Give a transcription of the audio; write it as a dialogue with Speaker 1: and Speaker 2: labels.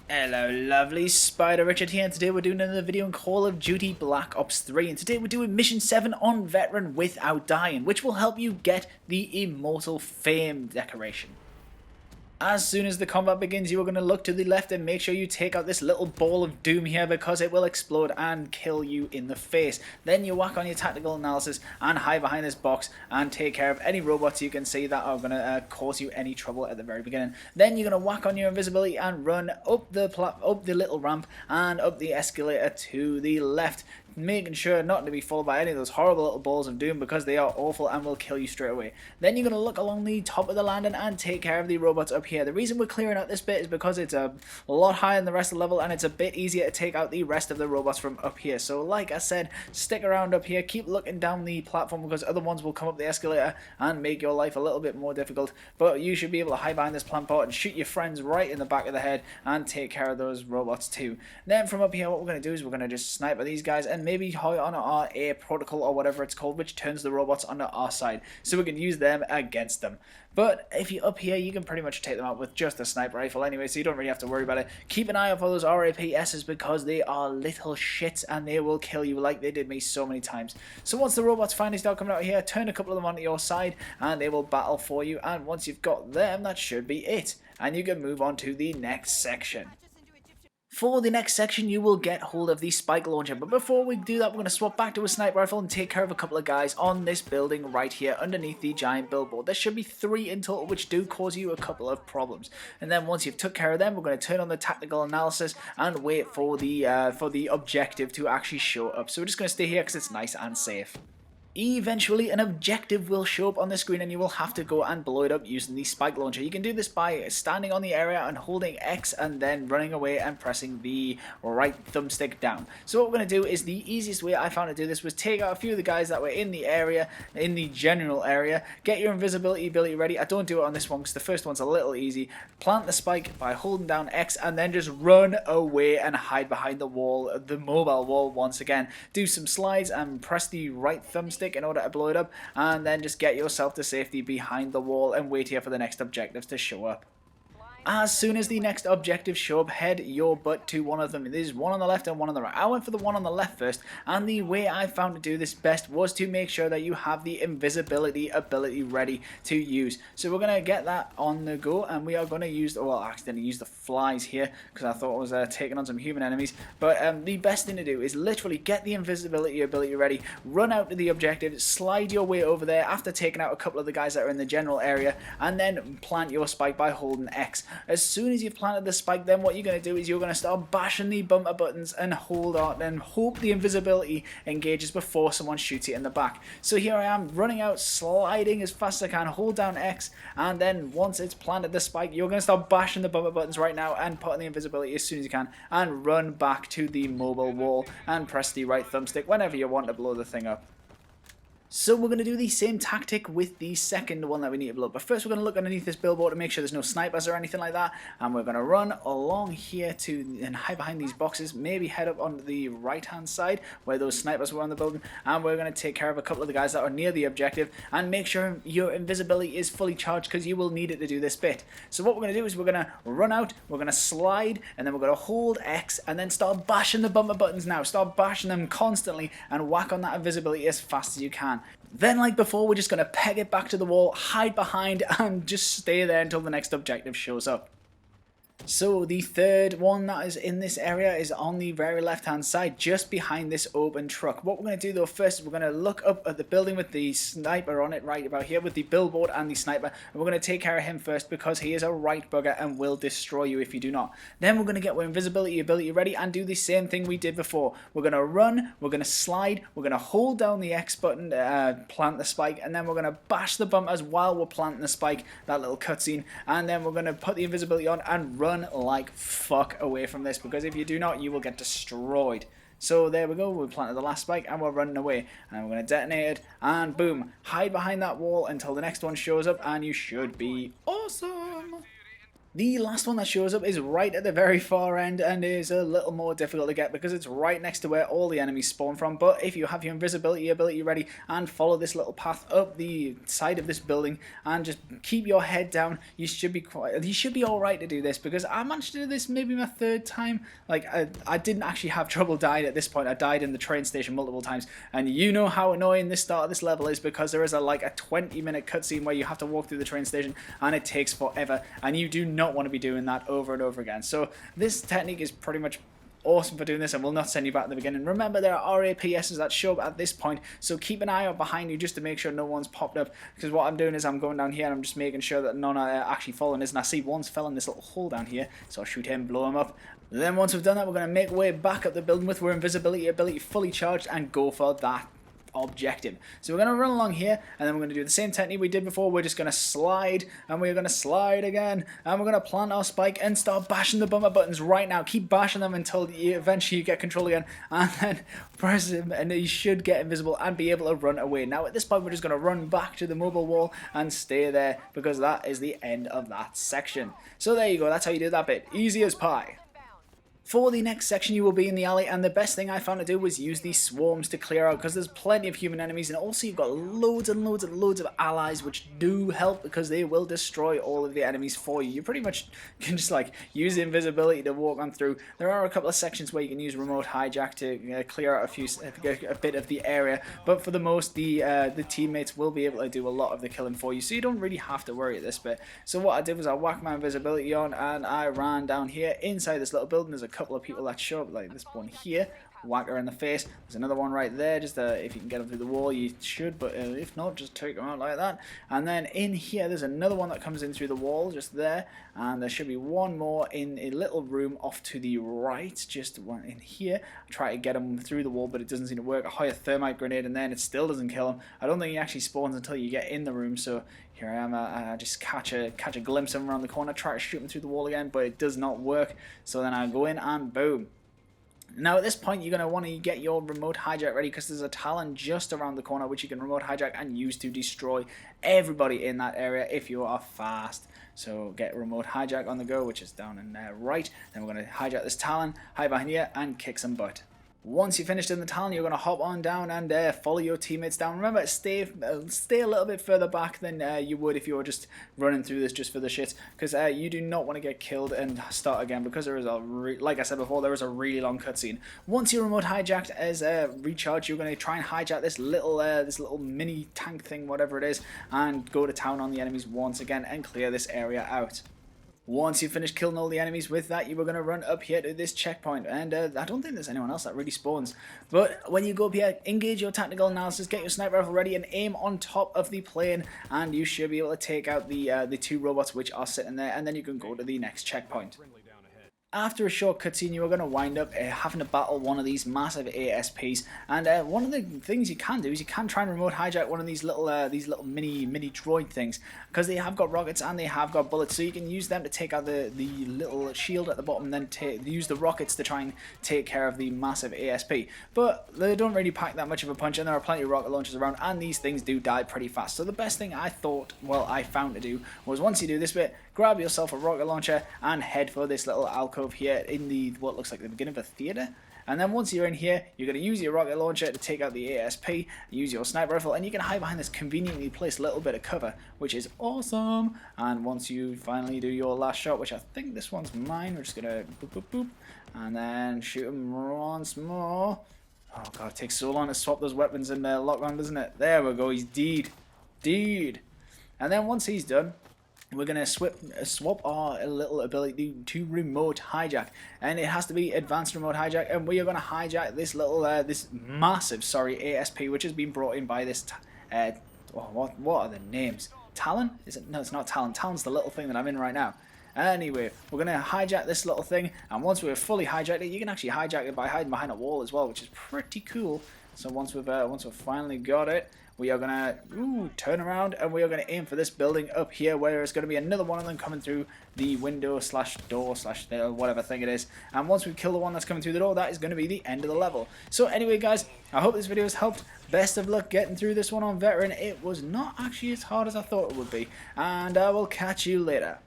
Speaker 1: Hello lovely, Spider Richard here, and today we're doing another video on Call of Duty Black Ops 3, and today we're doing Mission 7 on Veteran Without Dying, which will help you get the Immortal Fame Decoration. As soon as the combat begins, you are going to look to the left and make sure you take out this little ball of doom here because it will explode and kill you in the face. Then you whack on your tactical analysis and hide behind this box and take care of any robots you can see that are going to cause you any trouble at the very beginning. Then you're going to whack on your invisibility and run up the little ramp and up the escalator to the left, making sure not to be followed by any of those horrible little balls of doom because they are awful and will kill you straight away. Then you're going to look along the top of the landing and take care of the robots up here. The reason we're clearing out this bit is because it's a lot higher than the rest of the level and it's a bit easier to take out the rest of the robots from up here. So like I said, stick around up here, keep looking down the platform because other ones will come up the escalator and make your life a little bit more difficult. But you should be able to hide behind this plant pot and shoot your friends right in the back of the head and take care of those robots too. Then from up here, what we're going to do is we're going to just snipe at these guys and maybe hide on our air protocol or whatever it's called, which turns the robots onto our side so we can use them against them. But if you're up here, you can pretty much take them out with just a sniper rifle anyway, so you don't really have to worry about it. Keep an eye out for those RAPSs because they are little shits and they will kill you like they did me so many times. So once the robots finally start coming out here, turn a couple of them onto your side and they will battle for you, and once you've got them, that should be it. And you can move on to the next section. For the next section, you will get hold of the spike launcher, but before we do that, we're going to swap back to a sniper rifle and take care of a couple of guys on this building right here underneath the giant billboard. There should be 3 in total, which do cause you a couple of problems. And then once you've took care of them, we're going to turn on the tactical analysis and wait for the objective to actually show up. So we're just going to stay here because it's nice and safe. Eventually an objective will show up on the screen and you will have to go and blow it up using the spike launcher. You can do this by standing on the area and holding X and then running away and pressing the right thumbstick down. So what we're going to do is the easiest way I found to do this was take out a few of the guys that were in the area, in the general area, get your invisibility ability ready. I don't do it on this one because the first one's a little easy. Plant the spike by holding down X and then just run away and hide behind the wall, the mobile wall once again. Do some slides and press the right thumbstick in order to blow it up, and then just get yourself to safety behind the wall and wait here for the next objectives to show up. As soon as the next objectives show up, head your butt to one of them. There's one on the left and one on the right. I went for the one on the left first, and the way I found to do this best was to make sure that you have the invisibility ability ready to use. So we're going to get that on the go, and we are going to use, well, I accidentally used the flies here because I thought I was taking on some human enemies. But the best thing to do is literally get the invisibility ability ready, run out to the objective, slide your way over there after taking out a couple of the guys that are in the general area, and then plant your spike by holding X. As soon as you've planted the spike, then what you're going to do is you're going to start bashing the bumper buttons and hold on and hope the invisibility engages before someone shoots you in the back. So here I am running out, sliding as fast as I can, hold down X, and then once it's planted the spike, you're going to start bashing the bumper buttons right now and putting the invisibility as soon as you can and run back to the mobile wall and press the right thumbstick whenever you want to blow the thing up. So we're going to do the same tactic with the second one that we need to blow up. But first we're going to look underneath this billboard to make sure there's no snipers or anything like that. And we're going to run along here and hide behind these boxes. Maybe head up on the right hand side where those snipers were on the building. And we're going to take care of a couple of the guys that are near the objective. And make sure your invisibility is fully charged because you will need it to do this bit. So what we're going to do is we're going to run out, we're going to slide, and then we're going to hold X and then start bashing the bumper buttons now. Start bashing them constantly and whack on that invisibility as fast as you can. Then, like before, we're just going to peg it back to the wall, hide behind, and just stay there until the next objective shows up. So the third one that is in this area is on the very left hand side, just behind this open truck. What we're going to do though first is we're going to look up at the building with the sniper on it right about here, with the billboard and the sniper, and we're going to take care of him first because he is a right bugger and will destroy you if you do not. Then we're going to get our invisibility ability ready and do the same thing we did before. We're going to run, we're going to slide, we're going to hold down the X button to plant the spike, and then we're going to bash the bumpers while we're planting the spike, that little cutscene, and then we're going to put the invisibility on and run like fuck away from this, because if you do not, you will get destroyed. So there we go, we planted the last spike and we're running away, and we're going to detonate it and boom, hide behind that wall until the next one shows up and you should be awesome. The last one that shows up is right at the very far end and is a little more difficult to get because it's right next to where all the enemies spawn from. But if you have your invisibility ability ready and follow this little path up the side of this building and just keep your head down, you should be alright to do this, because I managed to do this maybe my third time. Like I didn't actually have trouble dying at this point. I died in the train station multiple times, and you know how annoying this start of this level is, because there is like a 20-minute cutscene where you have to walk through the train station and it takes forever, and you do not want to be doing that over and over again. So this technique is pretty much awesome for doing this, and will not send you back to the beginning. Remember, there are RAPSs that show up at this point, so keep an eye out behind you just to make sure no one's popped up, because what I'm doing is I'm going down here and I'm just making sure that none are actually following us, and I see one's fell in this little hole down here, so I'll shoot him, blow him up. Then once we've done that, we're going to make our way back up the building with our invisibility ability fully charged and go for that objective. So we're going to run along here, and then we're going to do the same technique we did before. We're just going to slide, and we're going to slide again, and we're going to plant our spike and start bashing the bumper buttons right now. Keep bashing them until eventually you get control again, and then press him, and you should get invisible and be able to run away. Now at this point, we're just going to run back to the mobile wall and stay there, because that is the end of that section. So there you go, that's how you do that bit. Easy as pie. For the next section, you will be in the alley, and the best thing I found to do was use these swarms to clear out, because there's plenty of human enemies, and also you've got loads and loads and loads of allies, which do help because they will destroy all of the enemies for you. You pretty much can just like use invisibility to walk on through. There are a couple of sections where you can use remote hijack to clear out a bit of the area, but for the most, the teammates will be able to do a lot of the killing for you, so you don't really have to worry at this bit. So what I did was I whacked my invisibility on, and I ran down here inside this little building. There's a couple of people that show up, like this one here, whack her in the face. There's another one right there, just if you can get them through the wall you should, but if not, just take them out like that. And then in here there's another one that comes in through the wall just there, and there should be one more in a little room off to the right, just one in here. I try to get him through the wall, but it doesn't seem to work. I hire a thermite grenade and then it still doesn't kill him. I don't think he actually spawns until you get in the room, so here I am, I just catch a glimpse of him around the corner, try to shoot him through the wall again, but it does not work. So then I go in and boom. Now at this point you're going to want to get your remote hijack ready, because there's a talon just around the corner which you can remote hijack and use to destroy everybody in that area if you are fast. So get remote hijack on the go, which is down in there right. Then we're going to hijack this talon, hide behind here and kick some butt. Once you're finished in the talon, you're going to hop on down and follow your teammates down. Remember, stay a little bit further back than you would if you were just running through this just for the shits, because you do not want to get killed and start again, because there is like I said before, there is a really long cutscene. Once your remote hijacked is recharged, you're going to try and hijack this little mini tank thing, whatever it is, and go to town on the enemies once again and clear this area out. Once you've finished killing all the enemies with that, you are going to run up here to this checkpoint, and I don't think there's anyone else that really spawns. But when you go up here, engage your tactical analysis, get your sniper rifle ready, and aim on top of the plane, and you should be able to take out the two robots which are sitting there, and then you can go to the next checkpoint. After a short cutscene, you are going to wind up having to battle one of these massive ASPs, and one of the things you can do is you can try and remote hijack one of these little mini droid things, because they have got rockets and they have got bullets, so you can use them to take out the little shield at the bottom, then use the rockets to try and take care of the massive ASP. But they don't really pack that much of a punch, and there are plenty of rocket launchers around, and these things do die pretty fast. So the best thing I found to do was, once you do this bit, grab yourself a rocket launcher and head for this little alcove here in what looks like the beginning of a theater. And then once you're in here, you're going to use your rocket launcher to take out the ASP, use your sniper rifle, and you can hide behind this conveniently placed little bit of cover, which is awesome. And once you finally do your last shot, which I think this one's mine, we're just going to boop, boop, boop, and then shoot him once more. Oh god, it takes so long to swap those weapons in lock on, doesn't it? There we go, he's dead. And then once he's done, we're going to swap our little ability to remote hijack, and it has to be advanced remote hijack, and we are going to hijack this little this massive ASP, which has been brought in by this what are the names? Talon? Is it? No, it's not Talon. Talon's the little thing that I'm in right now. Anyway, we're going to hijack this little thing, and once we've fully hijacked it, you can actually hijack it by hiding behind a wall as well, which is pretty cool. So once we've finally got it, we are going to turn around, and we are going to aim for this building up here, where there's going to be another one of them coming through the window / door / whatever thing it is. And once we kill the one that's coming through the door, that is going to be the end of the level. So anyway guys, I hope this video has helped. Best of luck getting through this one on Veteran. It was not actually as hard as I thought it would be, and I will catch you later.